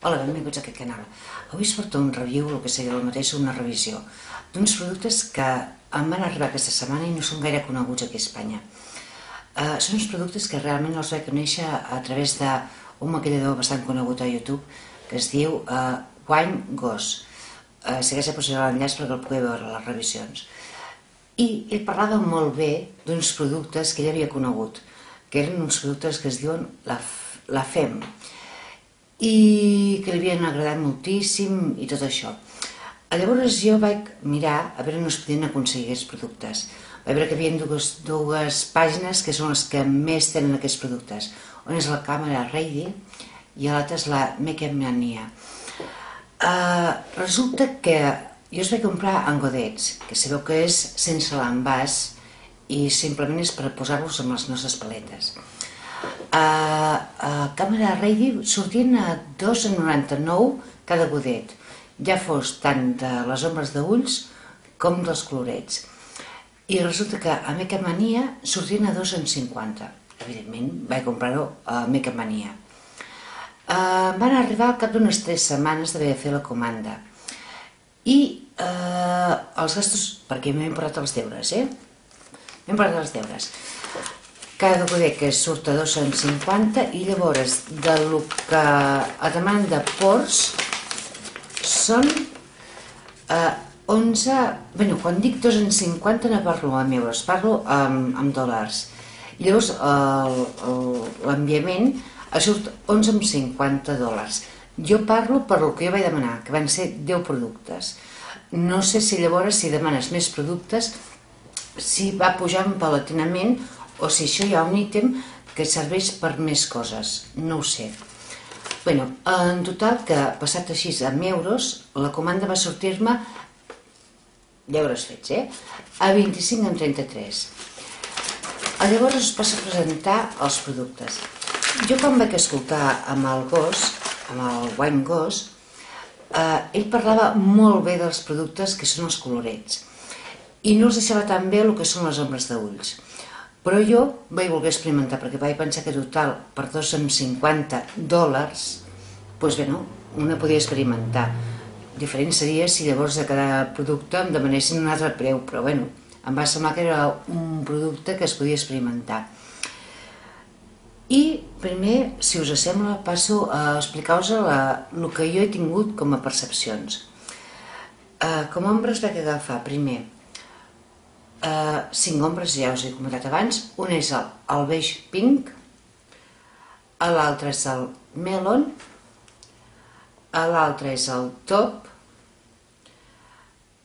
Hola, benvinguts a aquest canal. Avui us porto un review, el que seria el mateix, una revisió d'uns productes que em van arribar aquesta setmana i no són gaire coneguts aquí a Espanya. Són uns productes que realment els vaig conèixer a través d'un maquillador bastant conegut a YouTube que es diu Wine Ghost. Si hagués de posar l'enllaç perquè el pugueu veure a les revisions. I ell parlava molt bé d'uns productes que ell havia conegut, que eren uns productes que es diuen la Femme, i que li havien agradat moltíssim i tot això. Llavors jo vaig mirar a veure on es podien aconseguir aquests productes. Vaig veure que hi havia dues pàgines que són les que més tenen aquests productes. Una és la Camera Ready i l'altra és la Make Up Mania. Resulta que jo els vaig comprar en godets, que sabeu que és sense l'envàs i simplement és per posar-los amb les nostres paletes. A Camera Ready sortien a 2,99 cada godet, ja fos tant de les ombres d'ulls com dels colorets. I resulta que a Make Up Mania sortien a 2,50. Evidentment vaig comprar-ho a Make Up Mania. Van arribar al cap d'unes 3 setmanes d'haver de fer la comanda. I els gastos, perquè m'he importat els deures, M'he importat els deures. Cada godet que surt a 2,50 i llavors del que a demanda de ports són 11... Bé, quan dic 2,50 no parlo en euros, parlo en dòlars. I llavors l'enviament surt 11,50 dòlars. Jo parlo per el que jo vaig demanar, que van ser 10 productes. No sé si llavors, si demanes més productes, si va pujant paulatinament o si això hi ha un ítem que serveix per més coses, no ho sé. Bé, en total, que passat així en euros, la comanda va sortir-me, euros fets, a 25,33. Llavors us passo a presentar els productes. Jo quan vaig escoltar amb el Ghost, amb el Wine Ghost, ell parlava molt bé dels productes que són els colorets i no els deixava tan bé el que són les ombres d'ulls. Però jo vaig voler experimentar perquè vaig pensar que total per 2,50 dòlars, doncs bé, una podia experimentar. Diferent seria si llavors a cada producte em demanessin un altre preu, però bé, em va semblar que era un producte que es podia experimentar. I primer, si us sembla, passo a explicar-vos el que jo he tingut com a percepcions. Com a ombres vaig agafar primer 5 ombres, ja us he comentat abans. Un és el beige pink, l'altre és el melon, l'altre és el top,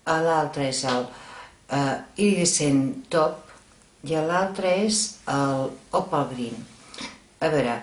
l'altre és el iridescent top i l'altre és el opal green. A veure,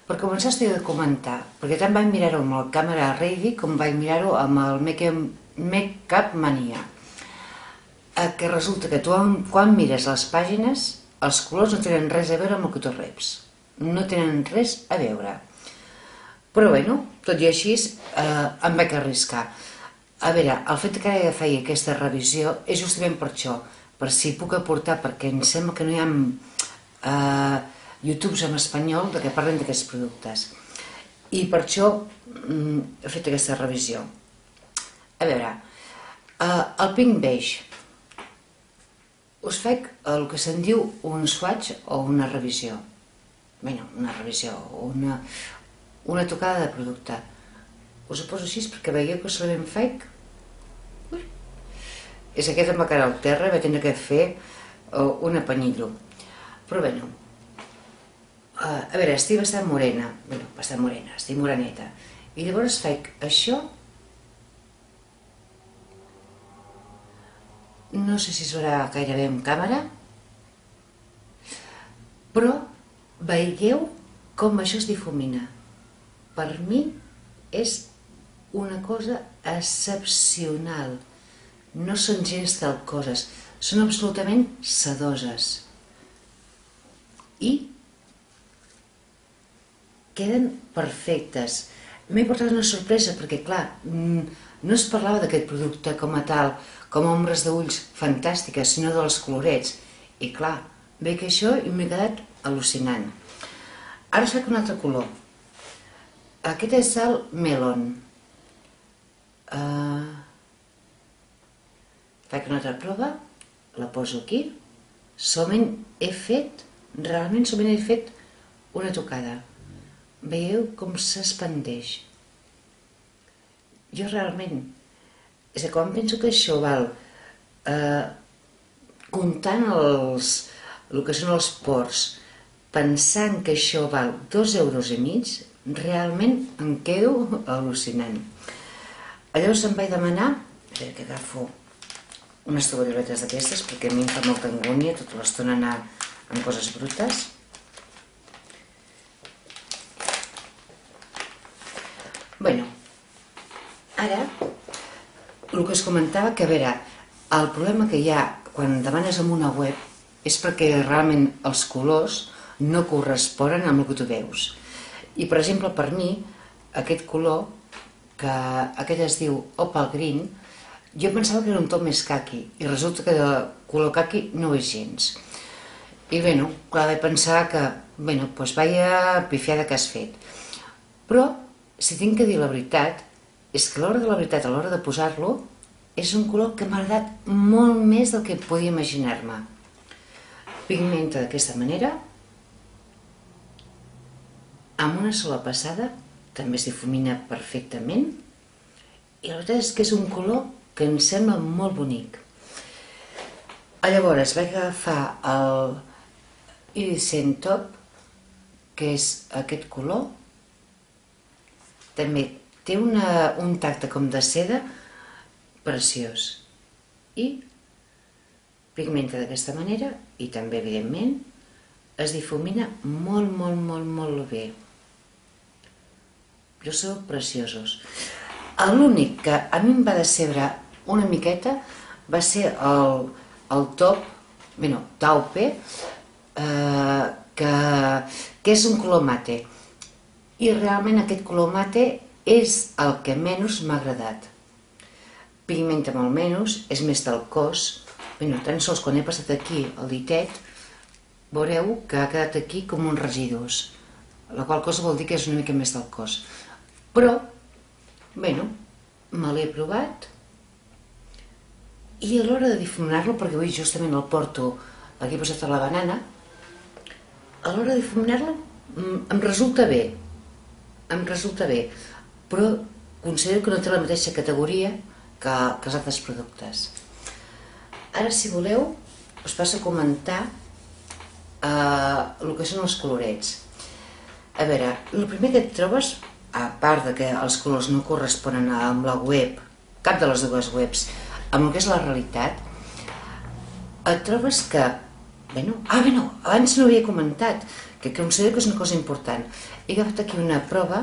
per començar us he de comentar, perquè tant vaig mirar-ho amb el Camera Ready com vaig mirar-ho amb el Make Up Mania, que resulta que tu quan mires les pàgines els colors no tenen res a veure amb el que tu reps, no tenen res a veure. Però bé, tot i així em vaig arriscar. A veure, el fet que ara feia aquesta revisió és justament per això, per si puc aportar, perquè em sembla que no hi ha YouTubes en espanyol que parlen d'aquests productes i per això he fet aquesta revisió. A veure, el pink beige, us faig el que se'n diu un swatch o una revisió. Bé, una revisió, una tocada de producte. Us ho poso així perquè veieu que solament faig... És aquest amb la cara al terra, vaig tenir que fer un apanyillo. Però bé, a veure, estic bastant morena, estic moreneta. I llavors faig això. No sé si es veurà gaire bé en càmera, però veieu com això es difumina. Per mi és una cosa excepcional. No són gens talcoses, són absolutament sedoses. I queden perfectes. M'he portat una sorpresa perquè, clar, no es parlava d'aquest producte com a tal, com a ombres d'ulls fantàstiques, sinó dels colorets. I clar, veig això i m'he quedat al·lucinant. Ara us faig un altre color. Aquest és el melon. Faig una altra prova, la poso aquí. Realment solament he fet una tocada. Veieu com s'expandeix. Jo realment, és que quan penso que això val, comptant el que són els ports, pensant que això val 2,5 €, realment em quedo al·lucinant. Llavors em vaig demanar, que agafo unes tovalloletes d'aquestes, perquè a mi em fa molta angúnia tota l'estona anar amb coses brutes. Bueno, ara, el que us comentava, que a veure, el problema que hi ha quan demanes en una web és perquè realment els colors no corresponen amb el que tu veus. I, per exemple, per mi, aquest color, que aquest es diu Opal Green, jo pensava que era un to més caqui, i resulta que de color caqui no és gens. I, bueno, clar, vaig pensar que, bueno, doncs vaya pifiada que has fet. Però, si tinc que dir la veritat, és que a l'hora de la veritat, a l'hora de posar-lo, és un color que m'ha agradat molt més del que podia imaginar-me. Pigmenta d'aquesta manera, amb una sola passada, també es difumina perfectament, i la veritat és que és un color que em sembla molt bonic. Llavors vaig agafar el Iridescent Top, que és aquest color, també té un tacte com de seda preciós, i pigmenta d'aquesta manera, i també, evidentment, es difumina molt, molt, molt, molt bé. Però són preciosos. L'únic que a mi em va decebre una miqueta va ser el top, taupe, que és un color mate. I realment aquest color mate és el que menys m'ha agradat. Pigmenta molt menys, és més talcós. Tan sols quan he passat aquí el ditet, veureu que ha quedat aquí com uns residus, la qual cosa vol dir que és una mica més talcós. Però, me l'he provat, i a l'hora de difuminar-lo, perquè avui justament el porto aquí posat a la banana, a l'hora de difuminar-lo em resulta bé, però considero que no té la mateixa categoria que els altres productes. Ara, si voleu, us passo a comentar el que són els colorets. A veure, el primer que et trobes, a part de que els colors no corresponen amb la web, cap de les dues webs, amb el que és la realitat, et trobes que, abans no havia comentat, que considero que és una cosa important. He agafat aquí una prova,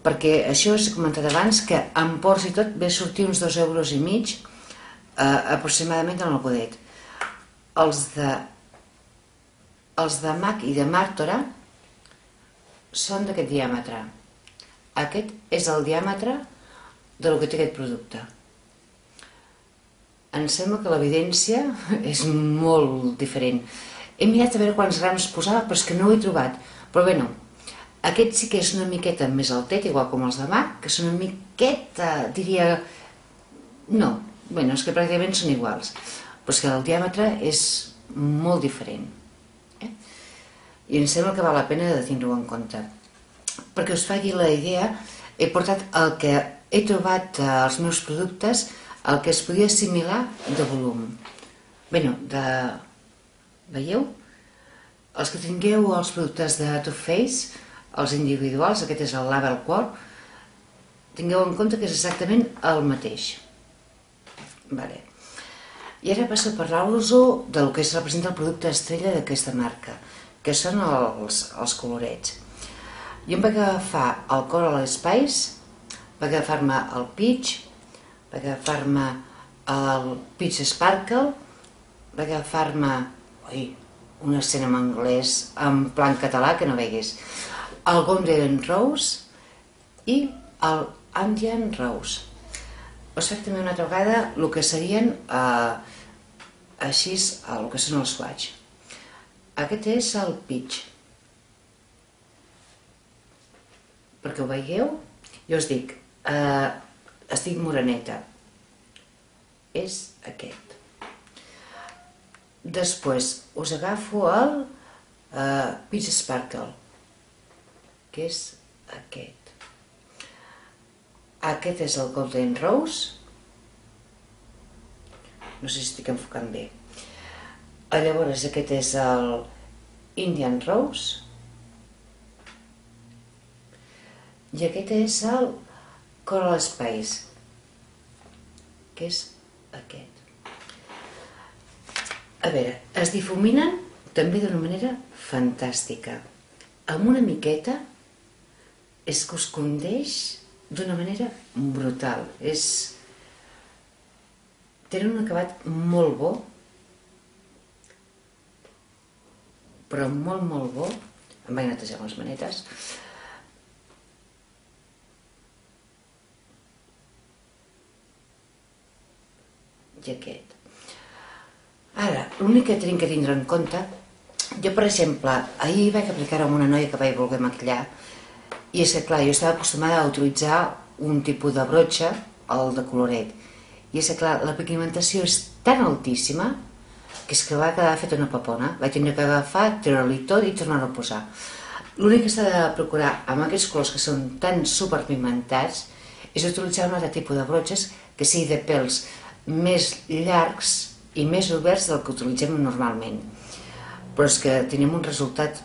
perquè això s'ha comentat abans, que en ports i tot ve a sortir uns 2,5 € aproximadament en el godet. Els de MAC i de Martora són d'aquest diàmetre. Aquest és el diàmetre del que té aquest producte. Em sembla que l'evidència és molt diferent. He mirat a veure quants grams posava, però és que no ho he trobat. Però aquest sí que és una miqueta més altet, igual com els de MAC, que són una miqueta, diria... No, és que pràcticament són iguals. Però és que el diàmetre és molt diferent. I em sembla que val la pena de tenir-ho en compte. Perquè us faci la idea, he portat el que he trobat als meus productes, el que es podia assimilar de volum. Veieu? Els que tingueu els productes de Too Faced, els individuals, aquest és el Label Quartz, tingueu en compte que és exactament el mateix. I ara passo a parlar-vos del que representa el producte estrella d'aquesta marca, que són els colorets. Jo em vaig agafar el Coral Spice, vaig agafar-me el Peach, vaig agafar-me el Peach Sparkle, vaig agafar-me un accent en anglès en plan català que no veigués, el Golden Rose i el Indian Rose. Us faig també una altra vegada el que serien així el que són els swatch. Aquest és el Peach. perquè ho veieu, jo us dic, estic moreneta, és aquest. Després us agafo el Peach Sparkle, que és aquest. Aquest és el Golden Rose, no sé si estic enfocant bé. Llavors aquest és el Indian Rose i aquest és el Coral Space, que és aquest. A veure, es difuminen també d'una manera fantàstica. Amb una miqueta és que us condeix d'una manera brutal. Tenen un acabat molt bo, però molt, molt bo. Em vaig netejar les manetes. I aquest. Ara, l'únic que tenim que tindre en compte, jo per exemple, ahir vaig aplicar-ho amb una noia que vaig voler maquillar, i és que clar, jo estava acostumada a utilitzar un tipus de brotxa, el de coloret, i és que clar, la pigmentació és tan altíssima que és que va quedar feta una papona, vaig tenir que agafar, treure-li tot i tornar-ho a posar. L'únic que s'ha de procurar amb aquests colors que són tan superpigmentats és utilitzar un altre tipus de brotxes que sigui de pèls més llargs i més oberts del que utilitzem normalment. Però és que tenim un resultat,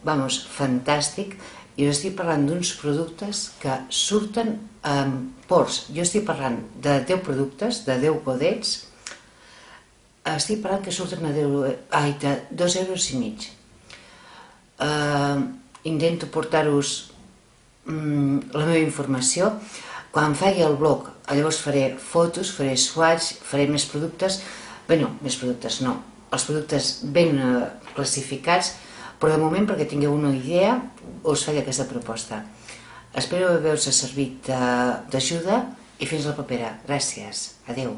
fantàstic, i us estic parlant d'uns productes que surten amb pors. Jo estic parlant de 10 productes, de 10 godets, estic parlant que surten a 2,5 euros. Intento portar-vos la meva informació. Quan faci el blog, llavors faré fotos, faré swatch, faré més productes. Bé, no, més productes no. Els productes ben classificats, però de moment, perquè tingueu una idea, us faig aquesta proposta. Espero haver-vos servit d'ajuda i fins la propera. Gràcies. Adéu.